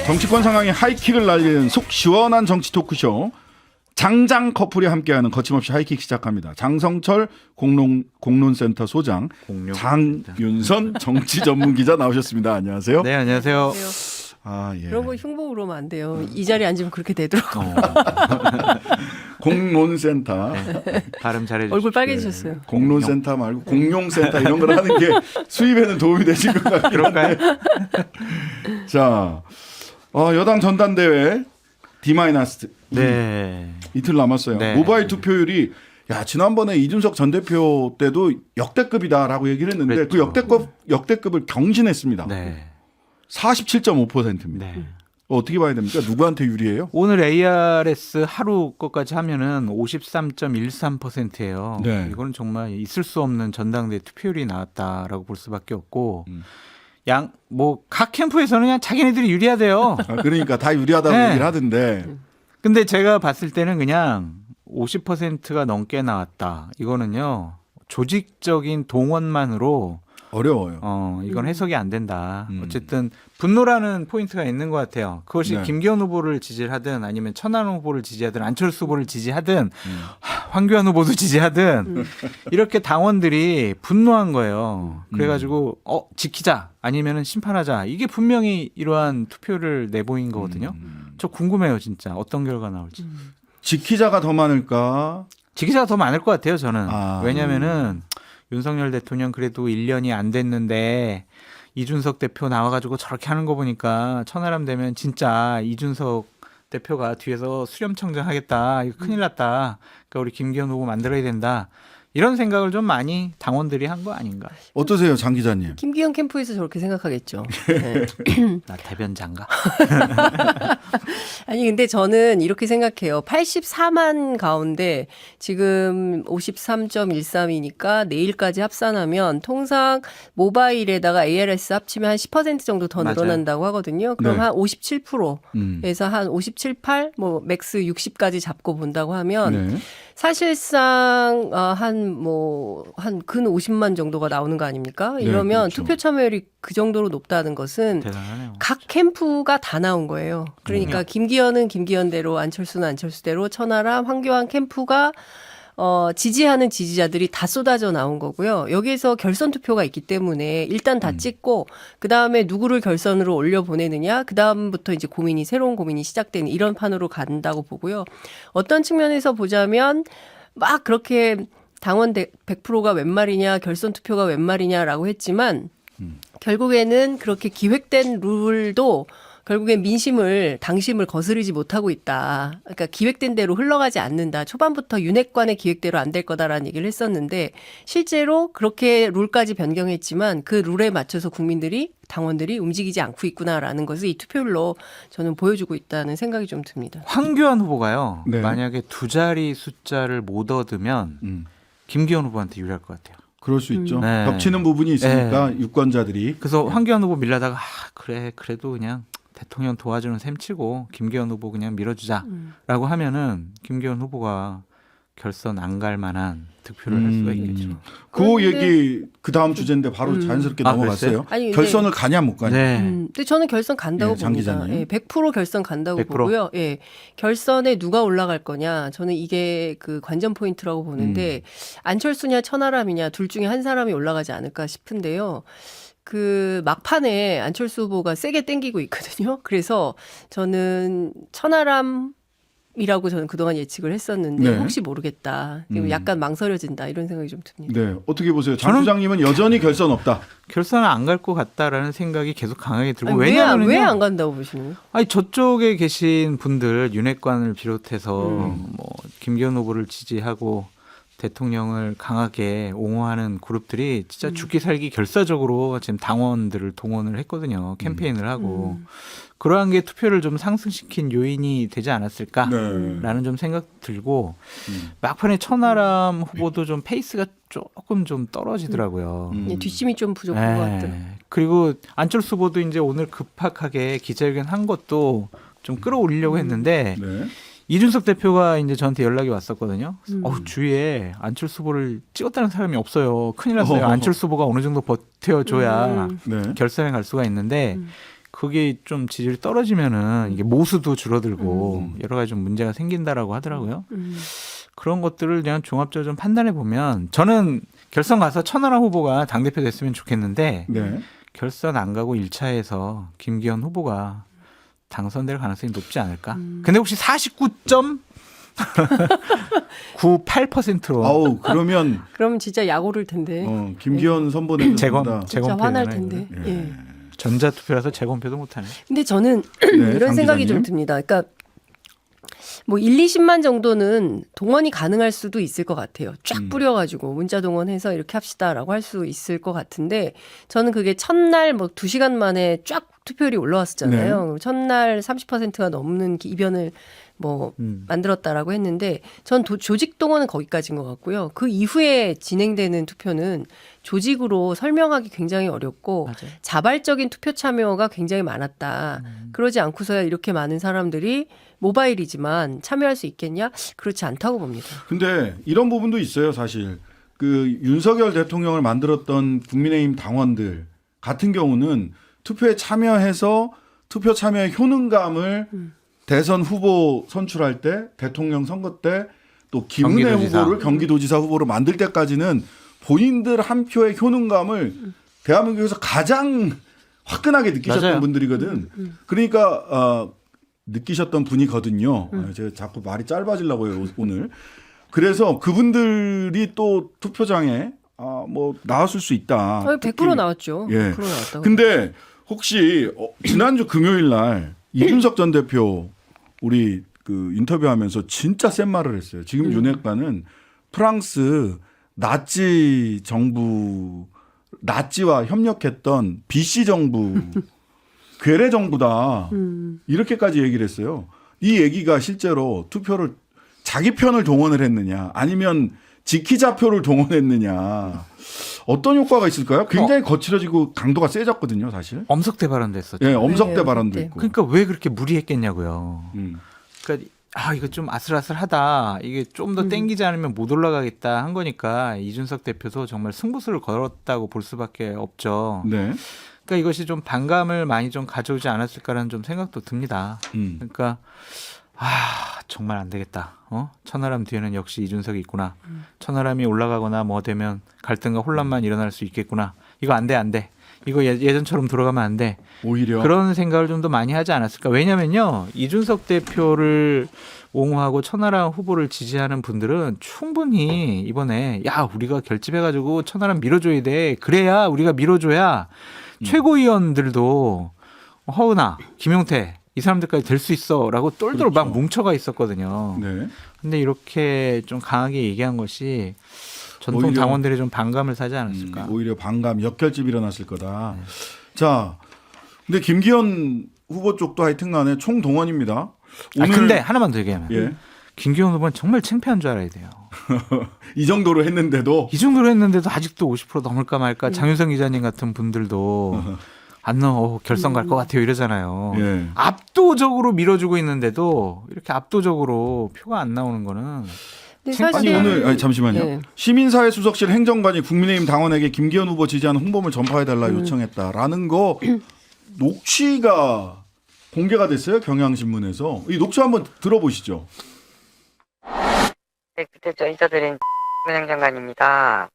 정치권 상황에 하이킥을 날리는 속 시원한 정치 토크쇼 장장 커플이 함께하는 거침없이 하이킥 시작합니다. 장성철 공론센터 소장, 장윤선 정치 전문 기자 나오셨습니다. 안녕하세요. 네, 안녕하세요. 아, 예. 그런 거 흉보 그러면 안 돼요. 이 자리에 앉으면 그렇게 되더라고요. 공론센터. 네, 발음 잘해주시고. 얼굴 빨개지셨어요. 공론센터 말고 공룡센터 이런 걸 하는 게 수입에는 도움이 되실 것 같아요. 그런가요? 자, 여당 전당대회 D- 네. 이틀 남았어요. 네. 모바일 투표율이 지난번에 이준석 전 대표 때도 역대급이다라고 얘기를 했는데 그랬죠. 그 역대급을 경신했습니다. 네. 47.5%입니다. 네. 어떻게 봐야 됩니까? 누구한테 유리해요? 오늘 ARS 하루 것까지 하면은 53.13%예요. 네. 이거는 정말 있을 수 없는 전당대 투표율이 나왔다라고 볼 수밖에 없고 각 캠프에서는 그냥 자기네들이 유리하대요. 그러니까 다 유리하다고 네. 얘기를 하던데. 근데 제가 봤을 때는 그냥 50%가 넘게 나왔다. 이거는요. 조직적인 동원만으로 어려워요. 이건 해석이 안 된다. 어쨌든 분노라는 포인트가 있는 것 같아요. 그것이 네. 김기현 후보를 지지를 하든 아니면 천하람 후보를 지지하든 안철수 후보를 지지하든 황교안 후보도 지지하든 이렇게 당원들이 분노한 거예요. 그래가지고 지키자 아니면은 심판하자. 이게 분명히 이러한 투표를 내보인 거거든요. 저 궁금해요, 진짜 어떤 결과 나올지. 지키자가 더 많을까? 지키자가 더 많을 것 같아요, 저는. 아. 왜냐면은 윤석열 대통령 그래도 1년이 안 됐는데 이준석 대표 나와가지고 저렇게 하는 거 보니까 천하람 되면 진짜 이준석 대표가 뒤에서 수렴청정 하겠다. 이거 큰일 났다. 그러니까 우리 김기현 후보 만들어야 된다. 이런 생각을 좀 많이 당원들이 한 거 아닌가. 어떠세요, 장 기자님? 김기현 캠프에서 저렇게 생각하겠죠. 네. 나 대변자인가? 아니 근데 저는 이렇게 생각해요. 84만 가운데 지금 53.13이니까 내일까지 합산하면 통상 모바일에다가 ARS 합치면 한 10% 정도 더 맞아요. 늘어난다고 하거든요. 그럼 네. 한 57%에서 한 57, 8, 뭐 맥스 60까지 잡고 본다고 하면 네. 사실상 한 근 50만 정도가 나오는 거 아닙니까? 이러면 그렇죠. 투표 참여율이 그 정도로 높다는 것은 대단하네요. 각 캠프가 다 나온 거예요. 그러니까 김기현은 김기현대로, 안철수는 안철수대로, 천하람, 황교안 캠프가 지지하는 지지자들이 다 쏟아져 나온 거고요. 여기에서 결선 투표가 있기 때문에 일단 다 찍고 그다음에 누구를 결선으로 올려 보내느냐, 그다음부터 이제 새로운 고민이 시작되는 이런 판으로 간다고 보고요. 어떤 측면에서 보자면 막 그렇게 당원 100%가 웬 말이냐, 결선 투표가 웬 말이냐라고 했지만 결국에는 그렇게 기획된 룰도 결국엔 당심을 거스르지 못하고 있다. 그러니까 기획된 대로 흘러가지 않는다. 초반부터 윤핵관의 기획대로 안 될 거다라는 얘기를 했었는데 실제로 그렇게 룰까지 변경했지만 그 룰에 맞춰서 당원들이 움직이지 않고 있구나라는 것을 이 투표율로 저는 보여주고 있다는 생각이 좀 듭니다. 황교안 후보가요. 네. 만약에 두 자리 숫자를 못 얻으면 김기현 후보한테 유리할 것 같아요. 그럴 수 있죠. 네. 겹치는 부분이 있으니까 유권자들이. 그래서 황교안 후보 밀려다가 그래도 그냥 대통령 도와주는 셈 치고 김기현 후보 그냥 밀어주자라고 하면은 김기현 후보가 결선 안 갈 만한 득표를 할 수가 있겠죠. 그 얘기 그 다음 주제인데 바로 자연스럽게 넘어갔어요. 아니, 근데- 결선을 가냐 못 가냐. 네. 근데 저는 결선 간다고 장 봅니다. 기자님. 예, 100% 결선 간다고 100%? 보고요. 예, 결선에 누가 올라갈 거냐. 저는 이게 그 관전 포인트라고 보는데 안철수냐 천하람이냐 둘 중에 한 사람이 올라가지 않을까 싶은데요. 그 막판에 안철수 후보가 세게 땡기고 있거든요. 그래서 저는 천하람이라고 저는 그동안 예측을 했었는데 네. 혹시 모르겠다. 지금 약간 망설여진다 이런 생각이 좀 듭니다. 네, 어떻게 보세요? 장 저는- 부장님은 여전히 결선 없다. 결선은 안 갈 것 같다라는 생각이 계속 강하게 들고 아니, 왜냐하면 왜 안 간다고 보시는 거예요? 아니 저쪽에 계신 분들 윤핵관을 비롯해서 뭐 김기현 후보를 지지하고 대통령을 강하게 옹호하는 그룹들이 진짜 죽기 살기 결사적으로 지금 당원들을 동원을 했거든요. 캠페인을 하고 그러한 게 투표를 좀 상승시킨 요인이 되지 않았을까라는 네. 좀 생각 들고 막판에 천하람 후보도 좀 페이스가 조금 좀 떨어지더라고요. 뒷심이 좀 부족한 것 같더라고요. 그리고 안철수 후보도 이제 오늘 급하게 기자회견 한 것도 좀 끌어올리려고 했는데 네. 이준석 대표가 이제 저한테 연락이 왔었거든요. 주위에 안철수 후보를 찍었다는 사람이 없어요. 큰일 났어요. 안철수 후보가 어느 정도 버텨줘야 네. 결선에 갈 수가 있는데 그게 좀 지지율이 떨어지면은 이게 모수도 줄어들고 여러 가지 좀 문제가 생긴다라고 하더라고요. 그런 것들을 그냥 종합적으로 좀 판단해 보면 저는 결선 가서 천하람 후보가 당대표 됐으면 좋겠는데 네. 결선 결선 안 가고 1차에서 김기현 후보가 당선될 가능성이 높지 않을까? 근데 혹시 49.98%로 아우 그러면 그럼 진짜 약오를 텐데. 김기현 선보내는 재검 진짜 화날 재검표잖아요. 텐데. 예. 예. 전자투표라서 재검표도 못하네. 근데 저는 네, 이런 장 생각이 기자님. 좀 듭니다. 그러니까 뭐 1, 20만 정도는 동원이 가능할 수도 있을 것 같아요. 쫙 뿌려가지고 문자 동원해서 이렇게 합시다라고 할 수 있을 것 같은데 저는 그게 첫날 뭐 2시간 만에 쫙 투표율이 올라왔었잖아요. 첫날 30%가 넘는 이변을 뭐 만들었다라고 했는데 전 조직 동원은 거기까지인 것 같고요. 그 이후에 진행되는 투표는 조직으로 설명하기 굉장히 어렵고 맞아요. 자발적인 투표 참여가 굉장히 많았다. 그러지 않고서야 이렇게 많은 사람들이 모바일이지만 참여할 수 있겠냐? 그렇지 않다고 봅니다. 근데 이런 부분도 있어요, 사실. 그 윤석열 대통령을 만들었던 국민의힘 당원들 같은 경우는 투표에 참여해서 투표 참여의 효능감을 대선 후보 선출할 때, 대통령 선거 때, 또 김은혜 경기도지사. 후보를 경기도지사 후보로 만들 때까지는 본인들 한 표의 효능감을 대한민국에서 가장 화끈하게 느끼셨던 맞아요. 분들이거든. 그러니까 느끼셨던 분이거든요. 제가 자꾸 말이 짧아지려고 해요, 오늘. 그래서 그분들이 또 투표장에 뭐 나왔을 수 있다. 100% 특히 나왔죠. 예. 100% 나왔다고. 근데 혹시 지난주 금요일 날 이준석 전 대표 우리 그 인터뷰하면서 진짜 센 말을 했어요. 지금 윤핵관은 프랑스 나치 정부 나치와 협력했던 BC 정부 괴뢰 정부다. 이렇게까지 얘기를 했어요. 이 얘기가 실제로 투표를 자기 편을 동원을 했느냐 아니면 지키자표를 동원했느냐 어떤 효과가 있을까요? 굉장히 거칠어지고 강도가 세졌거든요, 사실. 엄석대 발언도 했었죠. 예, 엄석대 네, 발언도 네. 있고. 그러니까 왜 그렇게 무리했겠냐고요. 음. 그러니까 이거 좀 아슬아슬하다. 이게 좀 더 땡기지 않으면 못 올라가겠다 한 거니까 이준석 대표도 정말 승부수를 걸었다고 볼 수밖에 없죠. 네. 그러니까 이것이 좀 반감을 많이 좀 가져오지 않았을까라는 좀 생각도 듭니다. 그러니까 정말 안 되겠다. 천하람 뒤에는 역시 이준석이 있구나. 천하람이 올라가거나 뭐 되면 갈등과 혼란만 일어날 수 있겠구나. 이거 안 돼. 이거 예전처럼 돌아가면 안 돼. 오히려 그런 생각을 좀 더 많이 하지 않았을까. 왜냐면요. 이준석 대표를 옹호하고 천하람 후보를 지지하는 분들은 충분히 이번에 우리가 결집해가지고 천하람 밀어줘야 돼. 그래야 우리가 밀어줘야 최고위원들도 허은하, 김용태 이 사람들까지 될 수 있어라고 똘똘 막 그렇죠. 뭉쳐가 있었거든요. 네. 근데 이렇게 좀 강하게 얘기한 것이 전통 오히려 당원들이 좀 반감을 사지 않았을까. 오히려 반감, 역결집 일어났을 거다. 자, 근데 김기현 후보 쪽도 하여튼간에 총동원입니다. 근데 하나만 더 얘기하면 예. 김기현 후보는 정말 창피한 줄 알아야 돼요. 이 정도로 했는데도 이 정도로 했는데도 아직도 50% 넘을까 말까. 장윤성 기자님 같은 분들도 안 넣어 결선 갈 것 같아요 이러잖아요. 예. 압도적으로 밀어주고 있는데도 이렇게 압도적으로 표가 안 나오는 거는 근데 아니 사실 오늘 잠시만요. 예. 시민사회 수석실 행정관이 국민의힘 당원에게 김기현 후보 지지하는 홍보물 전파해달라 요청했다라는 거 녹취가 공개가 됐어요 경향신문에서. 이 녹취 한번 들어보시죠. 네, 그때 저 인사드린 행정관입니다.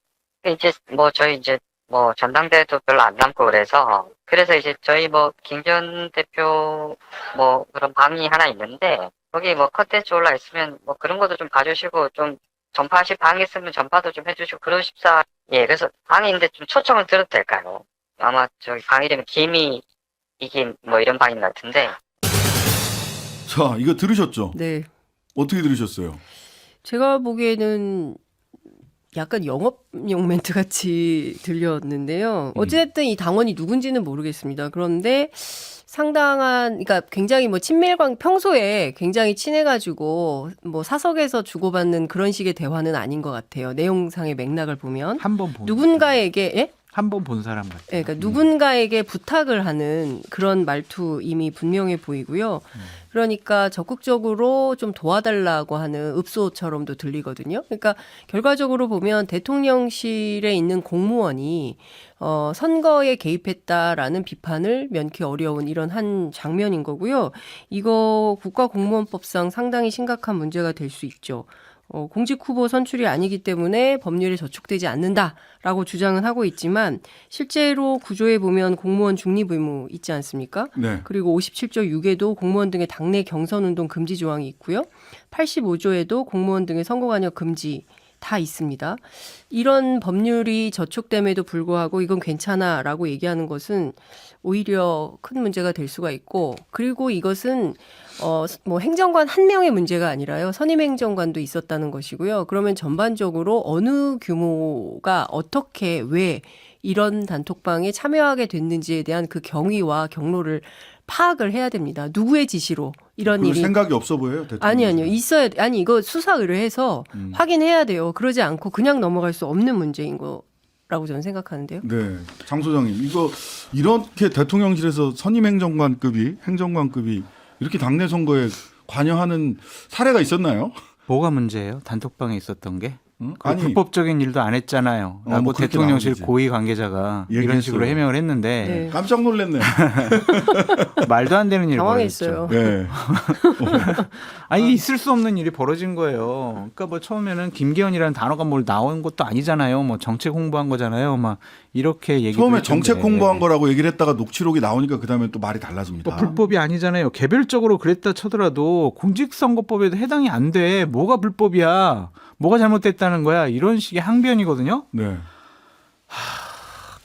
이제 뭐 저희 이제 뭐 전당대회도 별로 안 남고 그래서 이제 저희 뭐 김기현 대표 뭐 그런 방이 하나 있는데 거기 뭐 컨텐츠 올라 있으면 뭐 그런 것도 좀 봐주시고 좀 전파하실 방이 있으면 전파도 좀 해주시고 그러십사. 예, 그래서 방인데 좀 초청을 드려도 될까요? 아마 저기 방 이름이 김이 이긴 뭐 이런 방인 것 같은데. 자, 이거 들으셨죠? 네. 어떻게 들으셨어요? 제가 보기에는 약간 영업용 멘트 같이 들렸는데요. 어쨌든 이 당원이 누군지는 모르겠습니다. 그런데 상당한, 그러니까 굉장히 뭐 친밀관, 평소에 굉장히 친해가지고 뭐 사석에서 주고받는 그런 식의 대화는 아닌 것 같아요. 내용상의 맥락을 보면. 한 번 보면 누군가에게, 예? 한 번 본 사람 같아요. 네, 그러니까 누군가에게 부탁을 하는 그런 말투 이미 분명해 보이고요. 그러니까 적극적으로 좀 도와달라고 하는 읍소처럼도 들리거든요. 그러니까 결과적으로 보면 대통령실에 있는 공무원이 선거에 개입했다라는 비판을 면키 어려운 이런 한 장면인 거고요. 이거 국가공무원법상 상당히 심각한 문제가 될 수 있죠. 공직 후보 선출이 아니기 때문에 법률에 저촉되지 않는다라고 주장은 하고 있지만 실제로 구조에 보면 공무원 중립 의무 있지 않습니까? 네. 그리고 57조 6에도 공무원 등의 당내 경선운동 금지 조항이 있고요. 85조에도 공무원 등의 선거관여 금지 다 있습니다. 이런 법률이 저촉됨에도 불구하고 이건 괜찮아라고 얘기하는 것은 오히려 큰 문제가 될 수가 있고, 그리고 이것은 뭐 행정관 한 명의 문제가 아니라요. 선임 행정관도 있었다는 것이고요. 그러면 전반적으로 어느 규모가 어떻게 왜 이런 단톡방에 참여하게 됐는지에 대한 그 경위와 경로를 파악을 해야 됩니다. 누구의 지시로 이런 그 일이 생각이 없어 보여요. 대통령이. 아니요 있어야 아니 이거 수사 의뢰해서 확인해야 돼요. 그러지 않고 그냥 넘어갈 수 없는 문제인 거라고 저는 생각하는데요. 네, 장 소장님, 이거 이렇게 대통령실에서 선임 행정관급이 이렇게 당내 선거에 관여하는 사례가 있었나요? 뭐가 문제예요? 단톡방에 있었던 게? 응? 그 불법적인 일도 안 했잖아요. 라고 뭐 그렇게 대통령실 나오겠지. 고위 관계자가 이런 얘기했어요. 식으로 해명을 했는데 네. 깜짝 놀랐네. 말도 안 되는 일이 당황했어요. 벌어졌죠. 네. 아니 있을 수 없는 일이 벌어진 거예요. 그러니까 뭐 처음에는 김기현이라는 단어가 뭘 나온 것도 아니잖아요. 뭐 정책 홍보한 거잖아요. 막 이렇게 얘기. 처음에 정책 홍보한 거라고 얘기를 했다가 녹취록이 나오니까 그 다음에 또 말이 달라집니다. 뭐 불법이 아니잖아요. 개별적으로 그랬다 쳐더라도 공직선거법에도 해당이 안 돼. 뭐가 불법이야? 뭐가 잘못됐다는 거야? 이런 식의 항변이거든요. 네.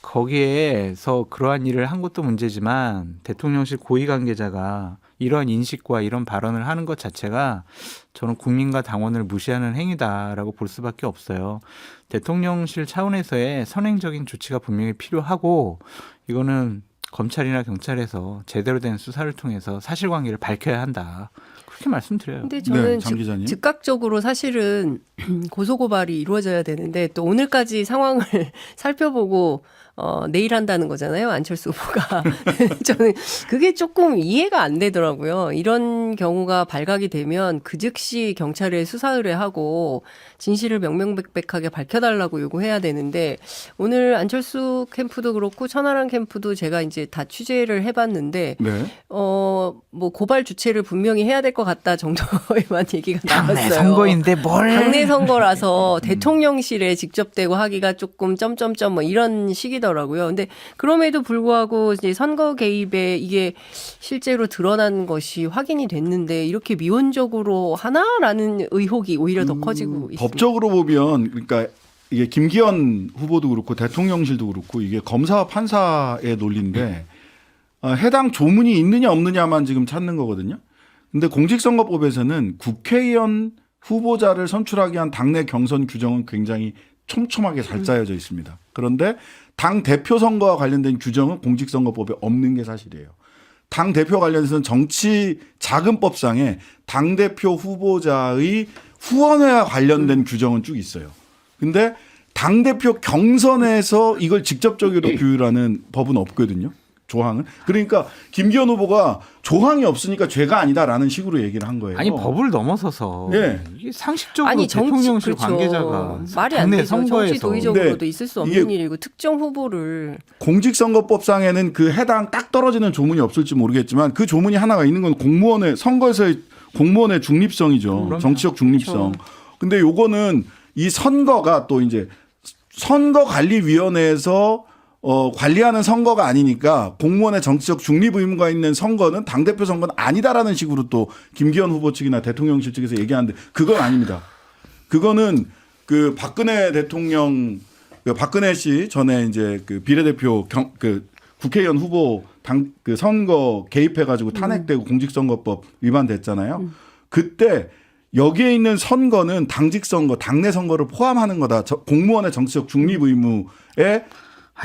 거기에서 그러한 일을 한 것도 문제지만 대통령실 고위 관계자가 이러한 인식과 이런 발언을 하는 것 자체가 저는 국민과 당원을 무시하는 행위다라고 볼 수밖에 없어요. 대통령실 차원에서의 선행적인 조치가 분명히 필요하고 이거는 검찰이나 경찰에서 제대로 된 수사를 통해서 사실관계를 밝혀야 한다. 그렇게 말씀드려요. 근데 네, 저는 장 기자님. 즉각적으로 사실은 고소고발이 이루어져야 되는데 또 오늘까지 상황을 살펴보고 내일 한다는 거잖아요. 안철수 후보가. 저는 그게 조금 이해가 안 되더라고요. 이런 경우가 발각이 되면 그 즉시 경찰에 수사 의뢰하고 진실을 명명백백하게 밝혀달라고 요구해야 되는데 오늘 안철수 캠프도 그렇고 천하람 캠프도 제가 이제 다 취재를 해봤는데 네. 뭐 고발 주체를 분명히 해야 될 것 같다 정도에만 얘기가 나왔어요. 당내 선거인데 뭘? 당내 선거라서 대통령실에 직접 대고 하기가 조금 점점점 뭐 이런 식이더라고요. 근데 그럼에도 불구하고 이제 선거 개입에 이게 실제로 드러난 것이 확인이 됐는데 이렇게 미온적으로 하나라는 의혹이 오히려 더 커지고 있습니다. 법적으로 보면 그러니까 이게 김기현 후보도 그렇고 대통령실도 그렇고 이게 검사와 판사의 논리인데 해당 조문이 있느냐 없느냐만 지금 찾는 거거든요. 근데 공직선거법에서는 국회의원 후보자를 선출하기 위한 당내 경선 규정은 굉장히 촘촘하게 잘 짜여져 있습니다. 그런데 당 대표 선거와 관련된 규정은 공직선거법에 없는 게 사실이에요. 당 대표 관련해서는 정치자금법상에 당 대표 후보자의 후원회와 관련된 규정은 쭉 있어요. 근데 당 대표 경선에서 이걸 직접적으로 규율하는 법은 없거든요. 조항은. 그러니까 김기현 후보가 조항이 없으니까 죄가 아니다라는 식으로 얘기를 한 거예요. 아니 법을 넘어서서 네. 이게 상식적으로 아니 대통령실 그렇죠. 관계자가 말이 안 당내 되죠. 정치 선거에서 도의적으로도 근데 있을 수 이게 없는 일이고 특정 후보를 공직선거법상에는 그 해당 딱 떨어지는 조문이 없을지 모르겠지만 그 조문이 하나가 있는 건 공무원의 선거에서의 공무원의 중립성이죠. 그럼요. 정치적 중립성. 근데 요거는 이 선거가 또 이제 선거관리위원회에서 관리하는 선거가 아니니까 공무원의 정치적 중립 의무가 있는 선거는 당대표 선거는 아니다라는 식으로 또 김기현 후보 측이나 대통령실 측에서 얘기하는데 그건 아닙니다. 그거는 그 박근혜 대통령, 박근혜 씨 전에 이제 그 비례대표 그 국회의원 후보 그 선거 개입해가지고 탄핵되고 공직선거법 위반됐잖아요. 그때 여기에 있는 선거는 당직 선거, 당내 선거를 포함하는 거다. 공무원의 정치적 중립 의무에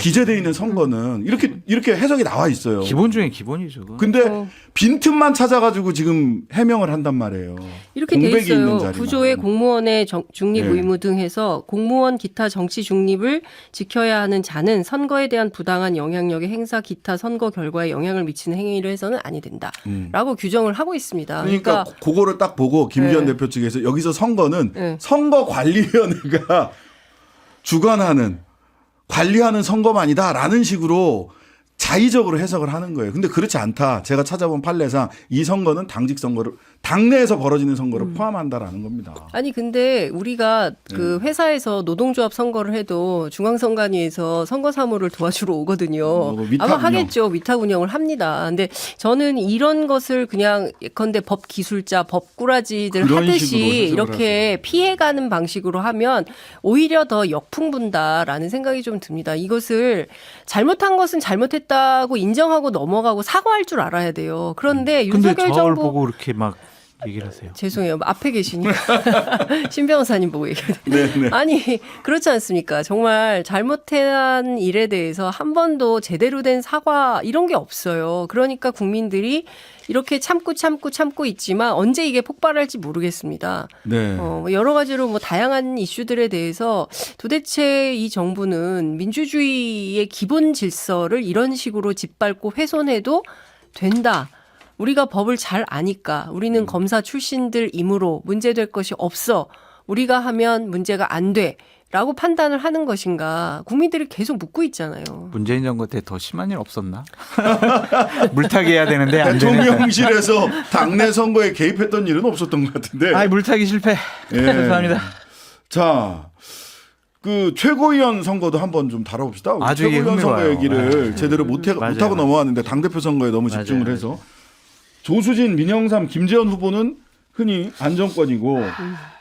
기재돼 있는 선거는 이렇게 해석이 나와 있어요. 기본 중에 기본이죠. 근데 빈틈만 찾아가지고 지금 해명을 한단 말이에요. 이렇게 돼 공백이 있는 있어요. 자리만. 구조에 공무원의 중립 예. 의무 등 해서 공무원 기타 정치 중립을 지켜야 하는 자는 선거에 대한 부당한 영향력의 행사 기타 선거 결과에 영향을 미치는 행위를 해서는 아니 된다라고 규정을 하고 있습니다. 그러니까 그거를 딱 보고 김기현 네. 대표 측에서 여기서 선거는 네. 선거관리위원회가 주관하는 관리하는 선거만이다라는 식으로 자의적으로 해석을 하는 거예요. 근데 그렇지 않다. 제가 찾아본 판례상 이 선거는 당직 선거를 당내에서 벌어지는 선거를 포함한다라는 겁니다. 아니 근데 우리가 그 네. 회사에서 노동조합 선거를 해도 중앙선관위에서 선거 사무를 도와주러 오거든요. 위탁 아마 운영. 하겠죠. 위탁 운영을 합니다. 근데 저는 이런 것을 그냥 예컨대 법 기술자, 법꾸라지들 그런 식으로 하듯이 해석을 이렇게 하세요. 피해가는 방식으로 하면 오히려 더 역풍 분다라는 생각이 좀 듭니다. 이것을 잘못한 것은 잘못했다고 인정하고 넘어가고 사과할 줄 알아야 돼요. 그런데 근데 윤석열 저를 정부 보고 이렇게 막 얘기를 하세요. 죄송해요. 앞에 계시니까 신 변호사님 보고 얘기해요. 네. 아니 그렇지 않습니까? 정말 잘못한 일에 대해서 한 번도 제대로 된 사과 이런 게 없어요. 그러니까 국민들이 이렇게 참고 있지만 언제 이게 폭발할지 모르겠습니다. 네. 여러 가지로 뭐 다양한 이슈들에 대해서 도대체 이 정부는 민주주의의 기본 질서를 이런 식으로 짓밟고 훼손해도 된다. 우리가 법을 잘 아니까 우리는 검사 출신들이므로 문제될 것이 없어. 우리가 하면 문제가 안 돼. 라고 판단을 하는 것인가 국민들이 계속 묻고 있잖아요. 문재인 정부 때 더 심한 일 없었나? 물타기 해야 되는데 안 되네. 대통령실에서 당내 선거에 개입했던 일은 없었던 것 같은데. 아, 물타기 실패. 예. 죄송합니다. 자, 그 최고위원 선거도 한번 좀 다뤄봅시다. 아주 이게 최고위원 선거 흥미로워요. 얘기를 네. 제대로 맞아요. 못하고 넘어왔는데 당대표 선거에 너무 집중을 맞아요. 해서 조수진, 민영삼, 김재원 후보는 흔히 안정권이고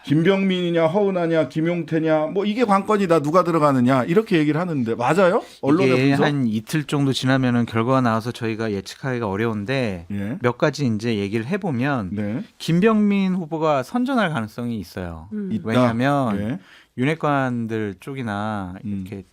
김병민이냐 허은하냐 김용태냐 뭐 이게 관건이다 누가 들어가느냐 이렇게 얘기를 하는데 맞아요? 언론의 이게 분석? 한 이틀 정도 지나면은 결과가 나와서 저희가 예측하기가 어려운데 예. 몇 가지 이제 얘기를 해보면 네. 김병민 후보가 선전할 가능성이 있어요. 있다. 왜냐하면 예. 윤핵관들 쪽이나 음. 이렇게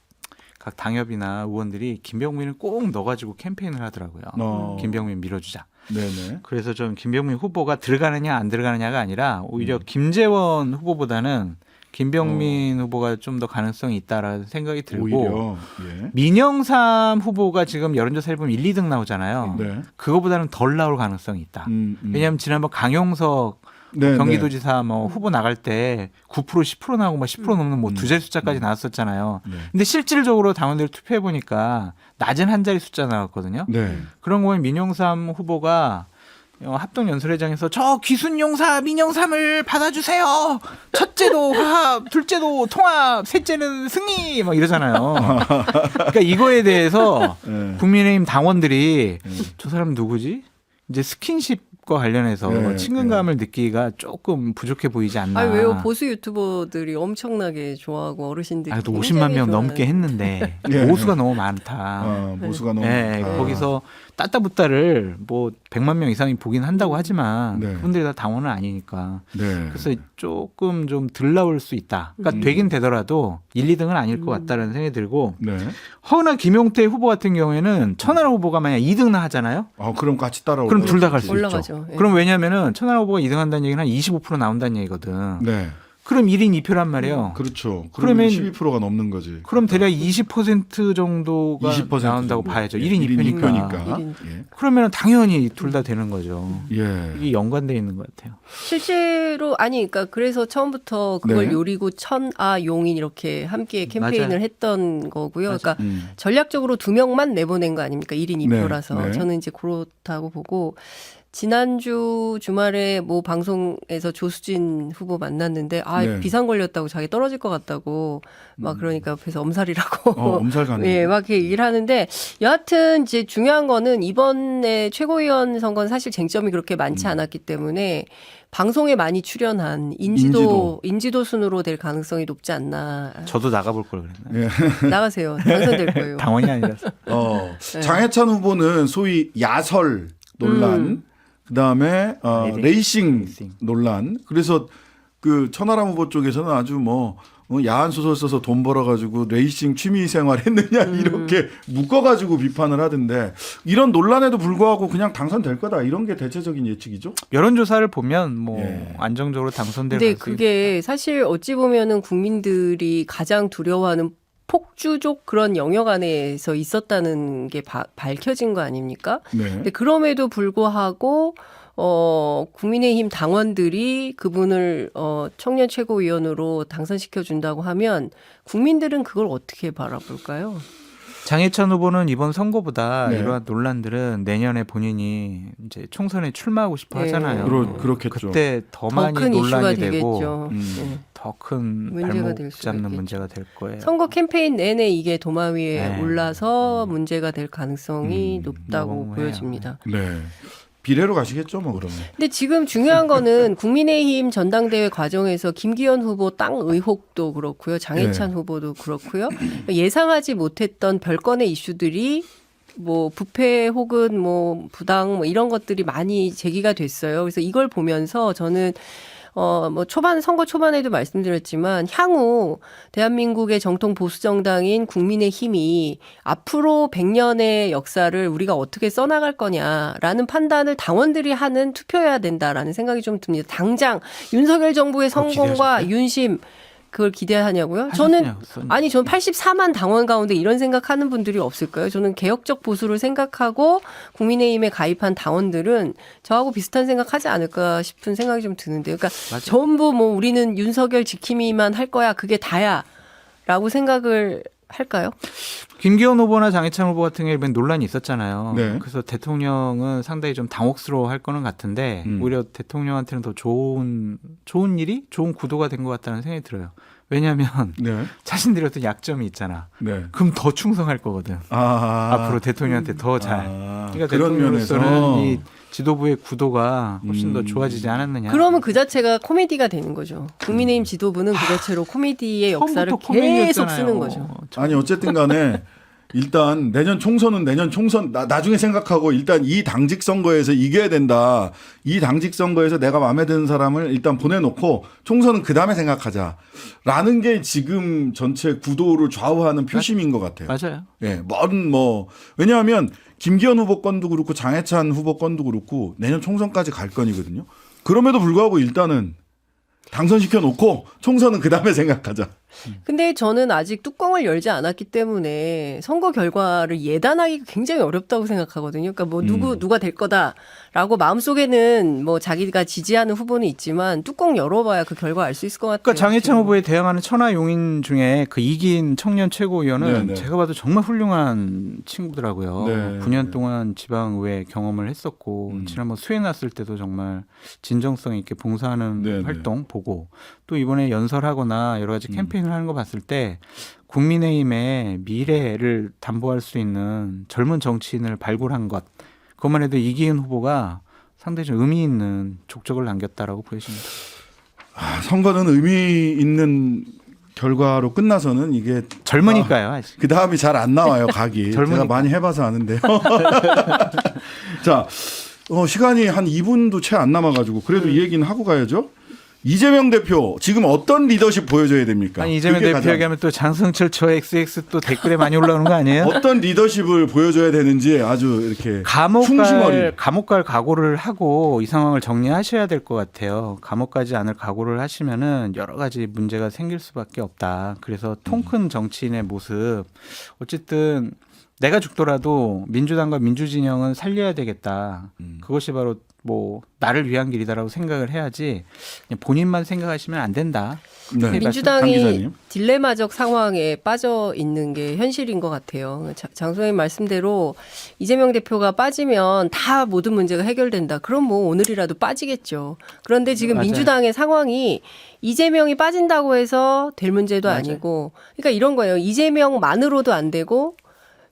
각 당협이나 의원들이 김병민을 꼭 넣어가지고 캠페인을 하더라고요. 김병민 밀어주자. 네네. 그래서 좀 김병민 후보가 들어가느냐 안 들어가느냐가 아니라 오히려 김재원 후보보다는 김병민 후보가 좀 더 가능성이 있다라는 생각이 들고 오히려 예. 민영삼 후보가 지금 여론조사 해보면 1, 2등 나오잖아요. 네. 그거보다는 덜 나올 가능성이 있다. 왜냐하면 지난번 강용석 네, 경기도지사 뭐 후보 나갈 때 9% 10% 나오고 뭐 10% 넘는 뭐 두자리 숫자까지 나왔었잖아요. 네. 근데 실질적으로 당원들 투표해 보니까 낮은 한 자리 숫자 나왔거든요. 네. 그런 거면 민영삼 후보가 합동연설회장에서 저 귀순용사 민영삼을 받아주세요. 첫째도 화합, 둘째도 통합, 셋째는 승리 막 이러잖아요. 그러니까 이거에 대해서 네. 국민의힘 당원들이 저 사람 누구지? 이제 스킨십과 관련해서 네, 친근감을 느끼기가 조금 부족해 보이지 않나. 아니 왜요? 보수 유튜버들이 엄청나게 좋아하고 어르신들이 또 굉장히 50만 명 좋아하는. 넘게 했는데 예. 모수가 너무 많다. 모수가 너무 네, 많다. 거기서 따따붙다를 뭐 100만 명 이상이 보긴 한다고 하지만 네. 그분들이 다 당원은 아니니까 네. 그래서 조금 좀 덜 나올 수 있다. 그러니까 되긴 되더라도 1, 2등은 아닐 것 같다는 생각이 들고 네. 허은하 김용태 후보 같은 경우에는 천하람 후보가 만약 2등 하잖아요. 그럼 같이 따라올 그럼 둘 다 갈 수 있죠. 올라가죠. 예. 그럼 왜냐하면은 천하람 후보가 2등 한다는 얘기는 한 25% 나온다는 얘기거든. 네. 그럼 1인 2표란 말이에요. 그렇죠. 그러면 그러면 12%가 넘는 거지. 그럼 대략 20% 정도가 20% 나온다고 정도. 봐야죠. 예, 1인 2표니까. 2표니까. 일 그러면 당연히 둘 다 되는 거죠. 예. 이게 연관돼 있는 것 같아요. 실제로 아니 그러니까 그래서 처음부터 그걸 네. 요리고 천아 용인 이렇게 함께 캠페인을 맞아요. 했던 거고요. 그러니까 음. 전략적으로 2명만 내보낸 거 아닙니까? 1인 2표라서. 네, 네. 저는 이제 그렇다고 보고 지난주 주말에 뭐 방송에서 조수진 후보 만났는데 네. 비상 걸렸다고 자기 떨어질 것 같다고 막 그러니까 옆에서 엄살이라고 엄살 가는. 예, 막 이렇게 얘기를 하는데 여하튼 이제 중요한 거는 이번에 최고위원 선거는 사실 쟁점이 그렇게 많지 않았기 때문에 방송에 많이 출연한 인지도 순으로 될 가능성이 높지 않나. 저도 나가볼 걸 그랬나요? 나가세요. 당선될 거예요. 당원이 아니라서. 네. 장해찬 후보는 소위 야설 논란, 그다음에 레이싱 레이싱. 논란. 그래서 그 천하람 후보 쪽에서는 아주 뭐 야한 소설 써서 돈 벌어가지고 레이싱 취미 생활했느냐 이렇게 묶어가지고 비판을 하던데 이런 논란에도 불구하고 그냥 당선될 거다 이런 게 대체적인 예측이죠. 여론조사를 보면 뭐 예. 안정적으로 당선될 근데 가능성이 그게 사실 어찌 보면은 국민들이 가장 두려워하는 폭주족 그런 영역 안에서 있었다는 게 밝혀진 거 아닙니까? 네. 근데 그럼에도 불구하고 국민의힘 당원들이 그분을 청년 최고위원으로 당선시켜 준다고 하면 국민들은 그걸 어떻게 바라볼까요? 장해찬 후보는 이번 선거보다 네. 이러한 논란들은 내년에 본인이 이제 총선에 출마하고 싶어 네. 하잖아요. 그렇겠죠. 그때 더 많이 더 큰 이슈가 논란이 되고 되겠죠. 음. 더 큰 문제가 발목 될 수가 잡는 있겠죠. 문제가 될 거예요. 선거 캠페인 내내 이게 도마 위에 네. 올라서 문제가 될 가능성이 높다고 너무해요. 보여집니다. 네. 비례로 가시겠죠, 뭐 그러면. 근데 지금 중요한 거는 국민의힘 전당대회 과정에서 김기현 후보 땅 의혹도 그렇고요. 장해찬 네. 후보도 그렇고요. 예상하지 못했던 별건의 이슈들이 뭐 부패 혹은 뭐 부당 뭐 이런 것들이 많이 제기가 됐어요. 그래서 이걸 보면서 저는 뭐 선거 초반에도 말씀드렸지만 향후 대한민국의 정통 보수 정당인 국민의힘이 앞으로 100년의 역사를 우리가 어떻게 써나갈 거냐라는 판단을 당원들이 하는 투표해야 된다라는 생각이 좀 듭니다. 당장 윤석열 정부의 성공과 윤심 그걸 기대하냐고요? 저는 84만 당원 가운데 이런 생각하는 분들이 없을까요? 저는 개혁적 보수를 생각하고 국민의힘에 가입한 당원들은 저하고 비슷한 생각하지 않을까 싶은 생각이 좀 드는데요. 그러니까 맞아요. 전부 뭐 우리는 윤석열 지킴이만 할 거야 그게 다야라고 생각을 할까요? 김기현 후보나 장해찬 후보 같은 경우에 이번 논란이 있었잖아요. 네. 그래서 대통령은 상당히 좀 당혹스러워할 거는 같은데 오히려 대통령한테는 더 좋은 일이 좋은 구도가 된 것 같다는 생각이 들어요. 왜냐하면 네. 자신들이 어떤 약점이 있잖아. 네. 그럼 더 충성할 거거든. 앞으로 대통령한테 더 잘. 그러니까 그런 대통령으로서는 면에서 이 지도부의 구도가 훨씬 더 좋아지지 않았느냐. 그러면 그 자체가 코미디가 되는 거죠. 국민의힘 지도부는 그 자체로 코미디의 역사를 처음부터 계속 코미디였잖아요. 쓰는 거죠. 아니 어쨌든 간에 일단 내년 총선은 내년 총선 나중에 생각하고 일단 이 당직 선거에서 이겨야 된다. 이 당직 선거에서 내가 마음에 드는 사람을 일단 보내놓고 총선은 그 다음에 생각하자라는 게 지금 전체 구도를 좌우하는 표심인 것 같아요. 맞아요. 예, 뭐 왜냐하면 김기현 후보 건도 그렇고 장해찬 후보 건도 그렇고 내년 총선까지 갈 건이거든요. 그럼에도 불구하고 일단은 당선시켜 놓고 총선은 그 다음에 생각하자. 근데 저는 아직 뚜껑을 열지 않았기 때문에 선거 결과를 예단하기가 굉장히 어렵다고 생각하거든요. 그러니까 뭐 누가 될 거다라고 마음속에는 뭐 자기가 지지하는 후보는 있지만 뚜껑 열어봐야 그 결과 알 수 있을 것 같아요. 그러니까 장해찬 지금. 후보에 대항하는 천하용인 중에 그 이긴 청년 최고위원은 네네. 제가 봐도 정말 훌륭한 친구더라고요. 네. 9년 동안 지방의회 경험을 했었고 지난번 수해 났을 때도 정말 진정성 있게 봉사하는 네네. 활동 보고 또 이번에 연설하거나 여러 가지 캠페인을 하는 거 봤을 때 국민의힘의 미래를 담보할 수 있는 젊은 정치인을 발굴한 것 그것만 해도 이기은 후보가 상당히 좀 의미 있는 족적을 남겼다라고 보여집니다. 선거는 의미 있는 결과로 끝나서는 이게 젊으니까요. 아직. 그 다음이 잘 안 나와요. 각이. 젊으니까. 제가 많이 해봐서 아는데요. 자, 시간이 한 2분도 채 안 남아가지고 그래도 이 얘기는 하고 가야죠. 이재명 대표 지금 어떤 리더십 보여줘야 됩니까? 아니 이재명 그게 대표 가장 얘기하면 또 장성철 저 XX 또 댓글에 많이 올라오는 거 아니에요? 어떤 리더십을 보여줘야 되는지 아주 이렇게 감옥 충심어리. 갈 각오를 하고 이 상황을 정리하셔야 될 것 같아요. 감옥 가지 않을 각오를 하시면은 여러 가지 문제가 생길 수밖에 없다. 그래서 통 큰 정치인의 모습 어쨌든 내가 죽더라도 민주당과 민주진영은 살려야 되겠다. 그것이 바로 뭐 나를 위한 길이다라고 생각을 해야지 그냥 본인만 생각하시면 안 된다. 네. 강 민주당이 기자님. 딜레마적 상황에 빠져 있는 게 현실인 것 같아요. 장 소장님 말씀대로 이재명 대표가 빠지면 다 모든 문제가 해결된다. 그럼 뭐 오늘이라도 빠지겠죠. 그런데 지금 맞아요. 민주당의 상황이 이재명이 빠진다고 해서 될 문제도 맞아요. 아니고 그러니까 이런 거예요. 이재명만으로도 안 되고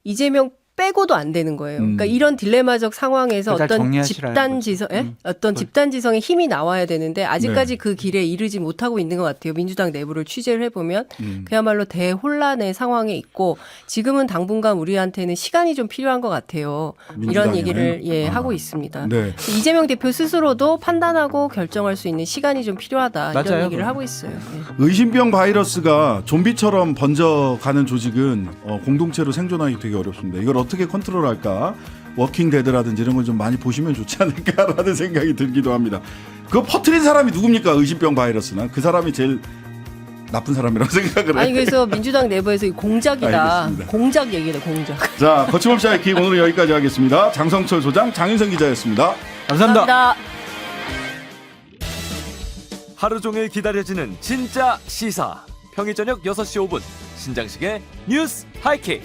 이재명 빼고도 안 되는 거예요. 그러니까 이런 딜레마적 상황에서 그걸 잘 어떤 정리하시라는 집단 지성, 어떤 집단 지성의 힘이 나와야 되는데 아직까지 네. 그 길에 이르지 못하고 있는 것 같아요. 민주당 내부를 취재를 해보면 그야말로 대혼란의 상황에 있고 지금은 당분간 우리한테는 시간이 좀 필요한 것 같아요. 이런 민주당에는? 얘기를 하고 있습니다. 네. 이재명 대표 스스로도 판단하고 결정할 수 있는 시간이 좀 필요하다 이런 맞아요, 얘기를 그건. 하고 있어요. 네. 의심병 바이러스가 좀비처럼 번져가는 조직은 공동체로 생존하기 되게 어렵습니다. 이걸 어떻게 컨트롤할까? 워킹 데드라든지 이런 걸 좀 많이 보시면 좋지 않을까라는 생각이 들기도 합니다. 그거 퍼뜨린 사람이 누굽니까? 의심병 바이러스나 그 사람이 제일 나쁜 사람이라고 생각을 해요. 아니 그래서 민주당 내부에서 이 공작이다. 알겠습니다. 공작 얘기네 공작. 자, 거침없이 하이킥 오늘은 여기까지 하겠습니다. 장성철 소장, 장윤선 기자였습니다. 감사합니다. 감사합니다. 하루 종일 기다려지는 진짜 시사. 평일 저녁 6시 5분 신장식의 뉴스 하이킥.